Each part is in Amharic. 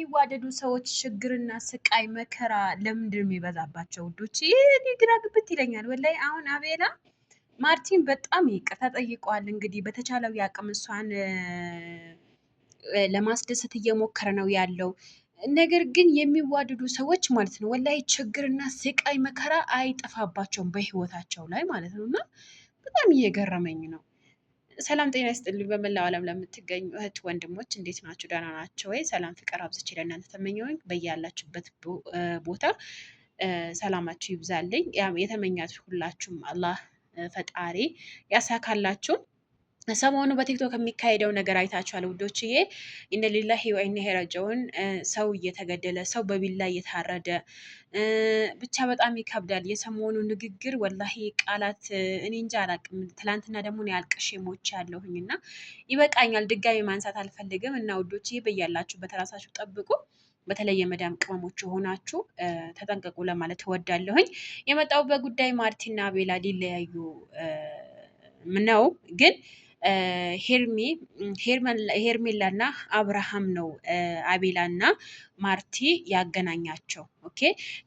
የሚዋደዱ ሰዎች ችግርና ስቃይ መከራ ለምንድን ነው የሚበዛባቸው? ውዶች ይሄ ግራ ግብት ይለኛል ወላሂ። አሁን አቤላ ማርቲን በጣም ይቅርታ ጠይቀዋል። እንግዲህ በተቻለው ያቅም እሷን ለማስደሰት እየሞከረ ነው ያለው። ነገር ግን የሚዋደዱ ሰዎች ማለት ነው ወላሂ ችግርና ስቃይ መከራ አይጠፋባቸውም በህይወታቸው ላይ ማለት ነው። እና በጣም እየገረመኝ ነው። ሰላም ጤና ይስጥልኝ። በመላው ዓለም ለምትገኙ እህት ወንድሞች እንዴት ናችሁ? ደህና ናቸው ወይ? ሰላም ፍቅር አብዝቼ ለእናንተ ተመኘሁኝ። በያላችሁበት ቦታ ሰላማችሁ ይብዛልኝ። የተመኛችሁ ሁላችሁም አላህ ፈጣሪ ያሳካላችሁ። ሰሞኑ በቲክቶክ የሚካሄደው ነገር አይታችኋል ውዶችዬ። ኢነ ሊላሂ ወኢነ ኢለይሂ ራጂዑን። ሰው እየተገደለ ሰው በቢላ እየታረደ ብቻ በጣም ይከብዳል። የሰሞኑ ንግግር ወላሂ ቃላት እኔ እንጃ አላቅም። ትላንትና ደግሞ እኔ አልቅሼ ሞቻለሁኝ እና ይበቃኛል፣ ድጋሚ ማንሳት አልፈልግም። እና ውዶችዬ በያላችሁበት ራሳችሁ ጠብቁ። በተለይ የመዳም ቅመሞች የሆናችሁ ተጠንቀቁ ለማለት እወዳለሁኝ። የመጣሁበት ጉዳይ ማርቲና አቤላ ሊለያዩ ነው ግን ሄርሜላና አብርሃም ነው አቤላና ማርቲ ያገናኛቸው። ኦኬ።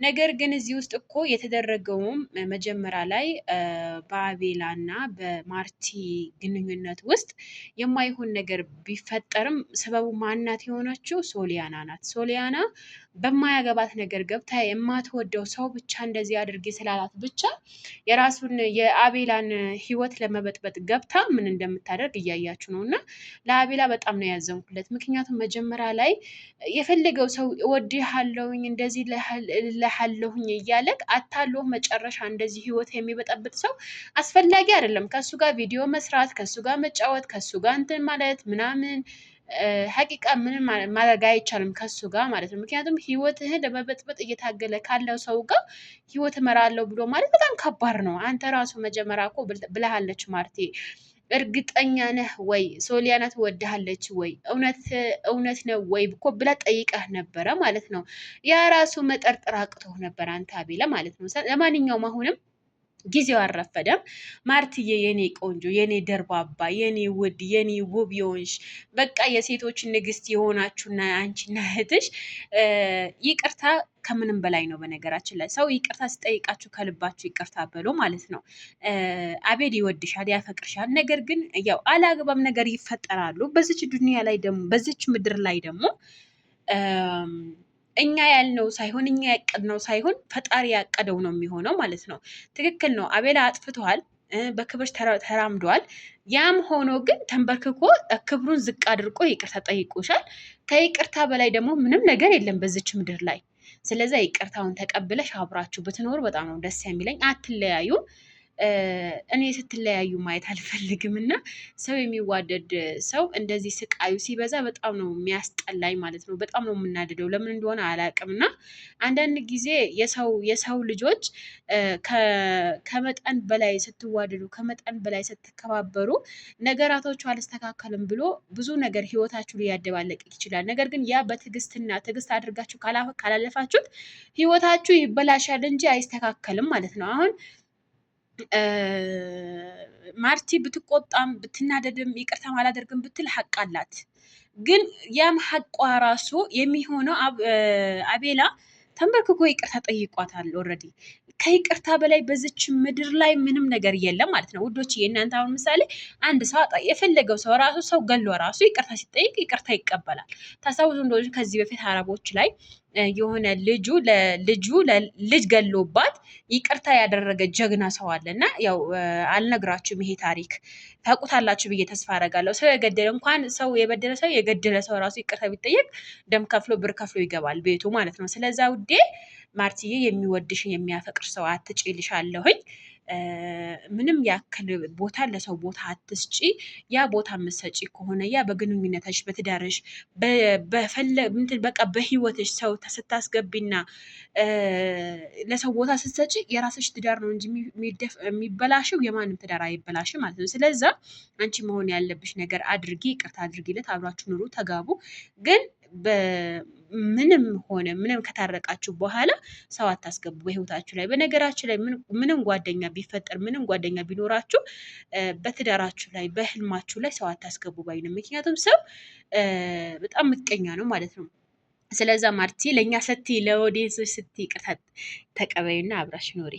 ነገር ግን እዚህ ውስጥ እኮ የተደረገውም መጀመሪያ ላይ በአቤላና በማርቲ ግንኙነት ውስጥ የማይሆን ነገር ቢፈጠርም ሰበቡ ማናት የሆነችው? ሶሊያና ናት። ሶሊያና በማያገባት ነገር ገብታ የማትወደው ሰው ብቻ እንደዚህ አድርጌ ስላላት ብቻ የራሱን የአቤላን ሕይወት ለመበጥበጥ ገብታ ምን እንደምታደርግ እያያችሁ ነው። እና ለአቤላ በጣም ነው ያዘንኩለት። ምክንያቱም መጀመሪያ ላይ የፈለገው ሰው እወድሃለሁኝ እንደዚህ እልሃለሁኝ እያለቅ አታሎ መጨረሻ እንደዚህ ሕይወት የሚበጠብጥ ሰው አስፈላጊ አይደለም። ከሱ ጋር ቪዲዮ መስራት፣ ከሱ ጋር መጫወት፣ ከሱ ጋር እንትን ማለት ምናምን ሀቂቃ ምንም ማድረግ አይቻልም ከሱ ጋር ማለት ነው። ምክንያቱም ህይወትህን ለመበጥበጥ እየታገለ ካለው ሰው ጋር ህይወት እመራለሁ ብሎ ማለት በጣም ከባድ ነው። አንተ ራሱ መጀመሪያ እኮ ብለሃለች ማርቴ፣ እርግጠኛ ነህ ወይ ሶሊያና ትወድሃለች ወይ እውነት ነው ወይ እኮ ብላ ጠይቀህ ነበረ ማለት ነው። ያ ራሱ መጠርጠር አቅቶህ ነበር አንተ አቤላ ማለት ነው። ለማንኛውም አሁንም ጊዜው አልረፈደም። ማርትዬ የኔ ቆንጆ፣ የኔ ደርባባ፣ የኔ ውድ፣ የኔ ውብ የሆንሽ በቃ የሴቶች ንግስት የሆናችሁና አንቺና እህትሽ ይቅርታ ከምንም በላይ ነው። በነገራችን ላይ ሰው ይቅርታ ሲጠይቃችሁ ከልባችሁ ይቅርታ በሉ ማለት ነው። አቤል ይወድሻል፣ ያፈቅርሻል። ነገር ግን ያው አላግባብ ነገር ይፈጠራሉ በዚች ዱንያ ላይ ደግሞ በዚች ምድር ላይ ደግሞ እኛ ያልነው ሳይሆን እኛ ያቀድነው ሳይሆን ፈጣሪ ያቀደው ነው የሚሆነው ማለት ነው። ትክክል ነው። አቤላ አጥፍተዋል፣ በክብር ተራምዷል። ያም ሆኖ ግን ተንበርክኮ ክብሩን ዝቅ አድርጎ ይቅርታ ጠይቆሻል። ከይቅርታ በላይ ደግሞ ምንም ነገር የለም በዚች ምድር ላይ። ስለዚ ይቅርታውን ተቀብለሽ አብራችሁ ብትኖሩ በጣም ነው ደስ የሚለኝ። አትለያዩ። እኔ ስትለያዩ ማየት አልፈልግም። እና ሰው የሚዋደድ ሰው እንደዚህ ስቃዩ ሲበዛ በጣም ነው የሚያስጠላኝ ማለት ነው። በጣም ነው የምናደደው፣ ለምን እንደሆነ አላውቅም። እና አንዳንድ ጊዜ የሰው ልጆች ከመጠን በላይ ስትዋደዱ፣ ከመጠን በላይ ስትከባበሩ ነገራቶቹ አልስተካከልም ብሎ ብዙ ነገር ህይወታችሁ ሊያደባለቅ ይችላል። ነገር ግን ያ በትዕግስትና ትዕግስት አድርጋችሁ ካላለፋችሁት ህይወታችሁ ይበላሻል እንጂ አይስተካከልም ማለት ነው። አሁን ማርቲ ብትቆጣም ብትናደድም ይቅርታም አላደርግም ብትል ሀቅ አላት። ግን ያም ሀቋ ራሱ የሚሆነው አቤላ ተንበርክኮ ይቅርታ ጠይቋታል። ኦልሬዲ ከይቅርታ በላይ በዚች ምድር ላይ ምንም ነገር የለም ማለት ነው ውዶች። የእናንተ አሁን ምሳሌ አንድ ሰው የፈለገው ሰው ራሱ ሰው ገሎ ራሱ ይቅርታ ሲጠይቅ ይቅርታ ይቀበላል። ታስታውሱ እንደሆነ ከዚህ በፊት አረቦች ላይ የሆነ ልጅ ገሎባት ይቅርታ ያደረገ ጀግና ሰው አለ። እና ያው አልነግራችሁም፣ ይሄ ታሪክ ታውቁታላችሁ ብዬ ተስፋ አደርጋለሁ። ሰው የገደለ እንኳን ሰው የገደለ ሰው ራሱ ይቅርታ ቢጠየቅ ደም ከፍሎ ብር ከፍሎ ይገባል ቤቱ ማለት ነው። ስለዛ ውዴ ማርትዬ የሚወድሽን የሚያፈቅር ሰው አትጭልሻለሁኝ። ምንም ያክል ቦታ ለሰው ቦታ አትስጪ። ያ ቦታ የምትሰጪ ከሆነ ያ በግንኙነትሽ በትዳርሽ በቃ በህይወትሽ ሰው ስታስገቢና ለሰው ቦታ ስትሰጪ የራስሽ ትዳር ነው እንጂ የሚበላሽው የማንም ትዳር አይበላሽም ማለት ነው። ስለዛ አንቺ መሆን ያለብሽ ነገር አድርጊ፣ ይቅርታ አድርጊለት፣ አብራችሁ ኑሩ፣ ተጋቡ። ግን ምንም ሆነ ምንም ከታረቃችሁ በኋላ ሰው አታስገቡ በህይወታችሁ ላይ። በነገራችሁ ላይ ምንም ጓደኛ ቢፈጠር ምንም ጓደኛ ቢኖራችሁ በትዳራችሁ ላይ በህልማችሁ ላይ ሰው አታስገቡ ባይ ነው። ምክንያቱም ሰው በጣም ምቀኛ ነው ማለት ነው። ስለዛ ማርቲ ለእኛ ሰቲ ለኦዲየንሶች ስቲ ይቅርታ ተቀበዩና አብራሽ ኑሪ።